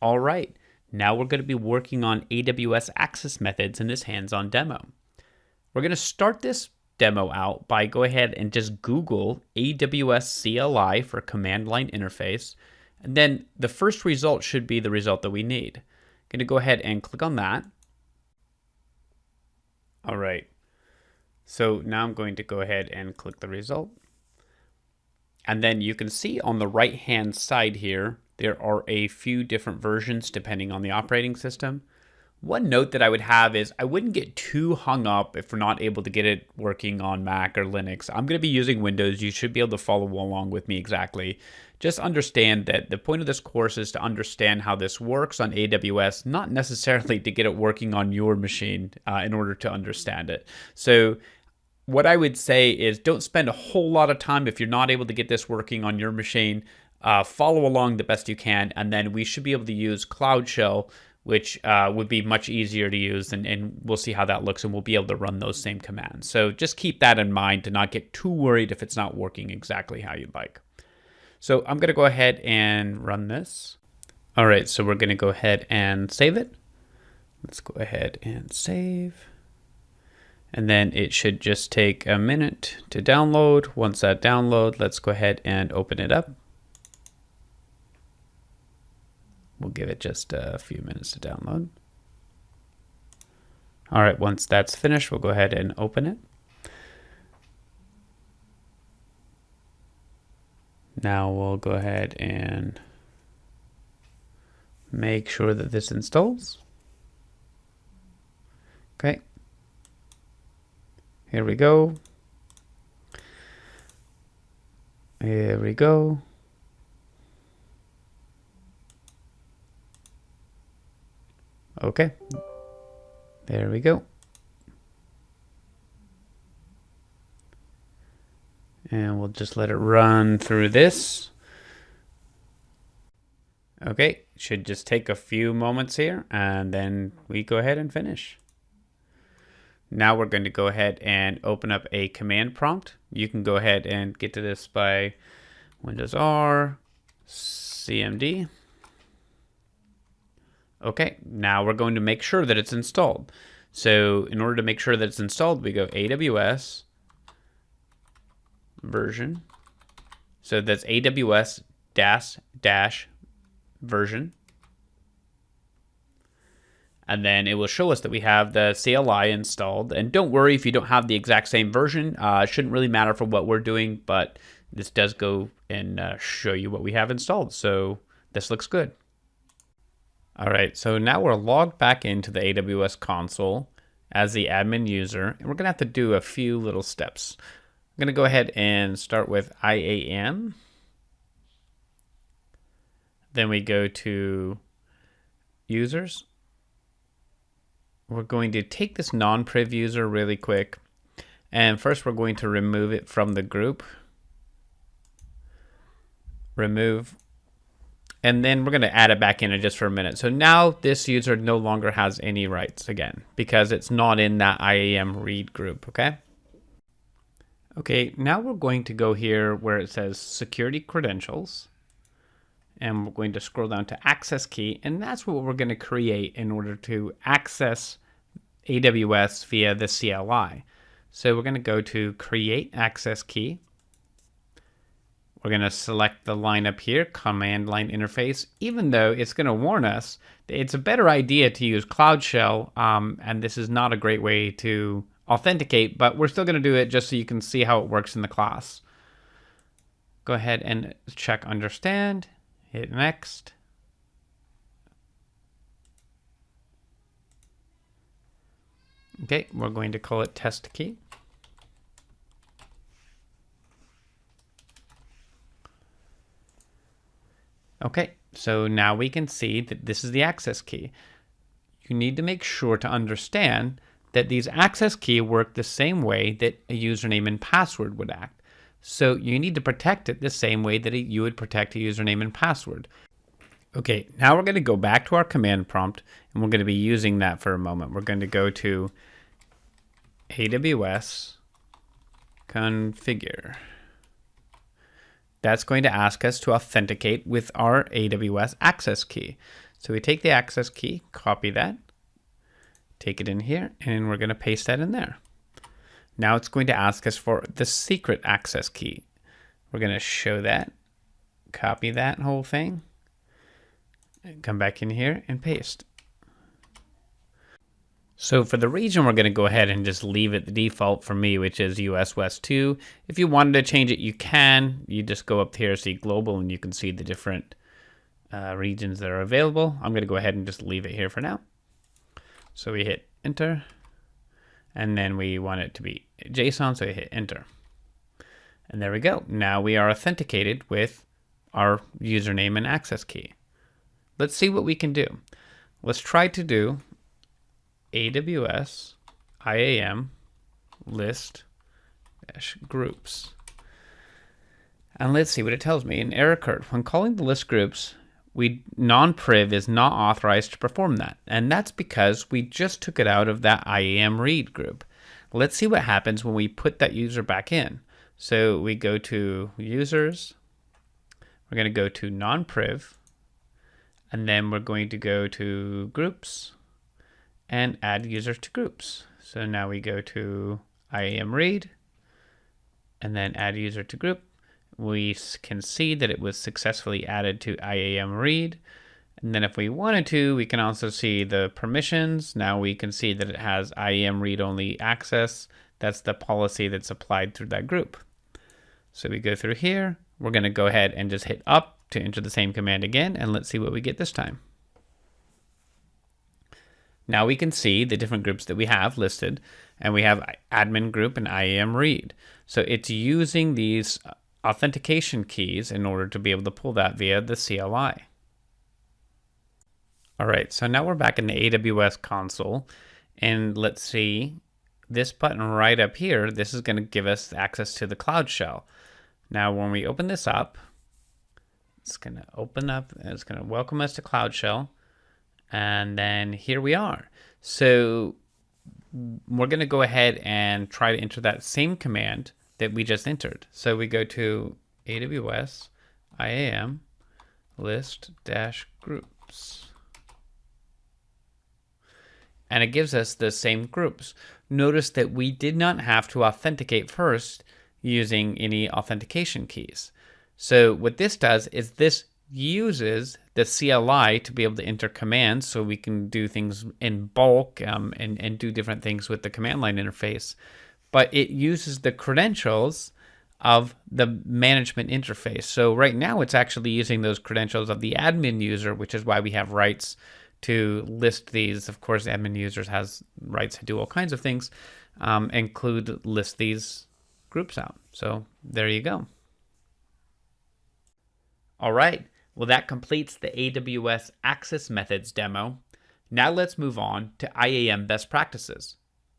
All right, now we're going to be working on AWS access methods in this hands-on demo. We're going to start this demo out by go ahead and just Google AWS CLI for command line interface. And then the first result should be the result that we need. I'm going to go ahead and click on that. All right. So now I'm going to go ahead and click the result. And then you can see on the right-hand side here, there are a few different versions depending on the operating system. One note that I would have is I wouldn't get too hung up if we're not able to get it working on Mac or Linux. I'm going to be using Windows. You should be able to follow along with me exactly. Just understand that the point of this course is to understand how this works on AWS, not necessarily to get it working on your machine in order to understand it. So what I would say is don't spend a whole lot of time if you're not able to get this working on your machine. Follow along the best you can, and then we should be able to use Cloud Shell, which would be much easier to use, and we'll see how that looks, and we'll be able to run those same commands. So just keep that in mind to not get too worried if it's not working exactly how you'd like. So I'm going to go ahead and run this. All right, so we're going to go ahead and save it. Let's go ahead and save. And then it should just take a minute to download. Once that downloads, let's go ahead and open it up. We'll give it just a few minutes to download. All right, once that's finished, we'll go ahead and open it. Now we'll go ahead and make sure that this installs. Okay. Here we go. Here we go. Okay. There we go. And we'll just let it run through this. Okay, should just take a few moments here, and then we go ahead and finish. Now we're going to go ahead and open up a command prompt. You can go ahead and get to this by Windows R, CMD. Okay, now we're going to make sure that it's installed. So in order to make sure that it's installed, we go AWS version. So that's AWS dash version. And then it will show us that we have the CLI installed. And don't worry if you don't have the exact same version. It shouldn't really matter for what we're doing, but this does go and show you what we have installed. So this looks good. All right, so now we're logged back into the AWS console as the admin user, and we're gonna have to do a few little steps. I'm gonna go ahead and start with IAM. Then we go to users. We're going to take this non-priv user really quick. And first we're going to remove it from the group. Remove. And then we're going to add it back in just for a minute. So now this user no longer has any rights again, because it's not in that IAM read group, okay? Okay, now we're going to go here where it says security credentials. And we're going to scroll down to access key, and that's what we're going to create in order to access AWS via the CLI. So we're going to go to create access key. We're going to select the line up here, command line interface, even though it's going to warn us that it's a better idea to use Cloud Shell, and this is not a great way to authenticate, but we're still going to do it just so you can see how it works in the class. Go ahead and check understand. Hit next. Okay, we're going to call it test key. Okay, so now we can see that this is the access key. You need to make sure to understand that these access key work the same way that a username and password would act. So you need to protect it the same way that you would protect a username and password. Okay, now we're going to go back to our command prompt, and we're going to be using that for a moment. We're going to go to AWS configure. That's going to ask us to authenticate with our AWS access key. So we take the access key, copy that, take it in here, and we're going to paste that in there. Now it's going to ask us for the secret access key. We're going to show that, copy that whole thing, and come back in here and paste. So for the region, we're going to go ahead and just leave it the default for me, which is US West 2. If you wanted to change it, you can. You just go up here, see global, and you can see the different regions that are available. I'm going to go ahead and just leave it here for now. So we hit enter, and then we want it to be JSON, so we hit enter. And there we go. Now we are authenticated with our username and access key. Let's see what we can do. Let's try to do AWS IAM list groups. And let's see what it tells me. An error occurred. When calling the list groups, non-priv is not authorized to perform that. And that's because we just took it out of that IAM read group. Let's see what happens when we put that user back in. So we go to users, we're going to go to non-priv, and then we're going to go to groups and add users to groups. So now we go to IAM read and then add user to group. We can see that it was successfully added to IAM read. And then if we wanted to, we can also see the permissions. Now we can see that it has IAM read only access. That's the policy that's applied through that group. So we go through here. We're going to go ahead and just hit up to enter the same command again, and let's see what we get this time. Now we can see the different groups that we have listed, and we have admin group and IAM read. So it's using these authentication keys in order to be able to pull that via the CLI. All right, so now we're back in the AWS console, and let's see this button right up here. This is going to give us access to the Cloud Shell. Now when we open this up, it's going to open up and it's going to welcome us to Cloud Shell. And then here we are. So we're going to go ahead and try to enter that same command that we just entered. So we go to AWS IAM list groups. And it gives us the same groups. Notice that we did not have to authenticate first using any authentication keys. So what this does is this uses the CLI to be able to enter commands, so we can do things in bulk and do different things with the command line interface. But it uses the credentials of the management interface. So right now it's actually using those credentials of the admin user, which is why we have rights to list these. Of course, admin users has rights to do all kinds of things, list these groups out. So there you go. All right. Well, that completes the AWS Access Methods demo. Now let's move on to IAM best practices.